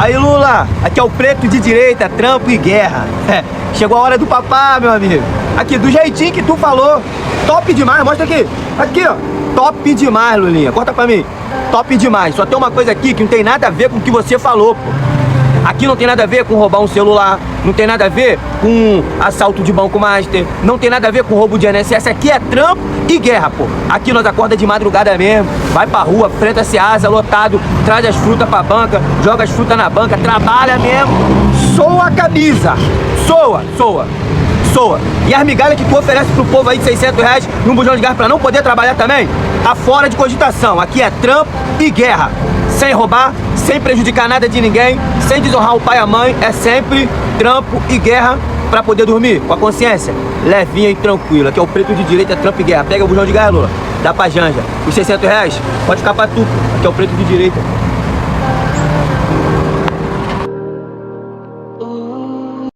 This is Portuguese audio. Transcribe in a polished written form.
Aí, Lula, aqui é o preto de direita, trampo e guerra. Chegou a hora do papá, meu amigo. Aqui, do jeitinho que tu falou. Top demais, mostra aqui. Aqui, ó. Top demais, Lulinha. Corta pra mim. Top demais. Só tem uma coisa aqui que não tem nada a ver com o que você falou, pô. Aqui não tem nada a ver com roubar um celular, não tem nada a ver com assalto de banco master, não tem nada a ver com roubo de INSS. Aqui é trampo e guerra, pô. Aqui nós acorda de madrugada mesmo, vai pra rua, frente a Ceasa, lotado, traz as frutas pra banca, joga as frutas na banca, trabalha mesmo, soa a camisa, soa. E as migalhas que tu oferece pro povo aí de 600 reais num bujão de gás pra não poder trabalhar também, tá fora de cogitação. Aqui é trampo e guerra, sem roubar, sem prejudicar nada de ninguém, sem desonrar o pai e a mãe, é sempre trampo e guerra pra poder dormir com a consciência levinha e tranquila, que é o preto de direita, é trampo e guerra. Pega o bujão de gás, Lula, dá pra Janja. Os 600 reais, pode ficar pra tu, que é o preto de direita.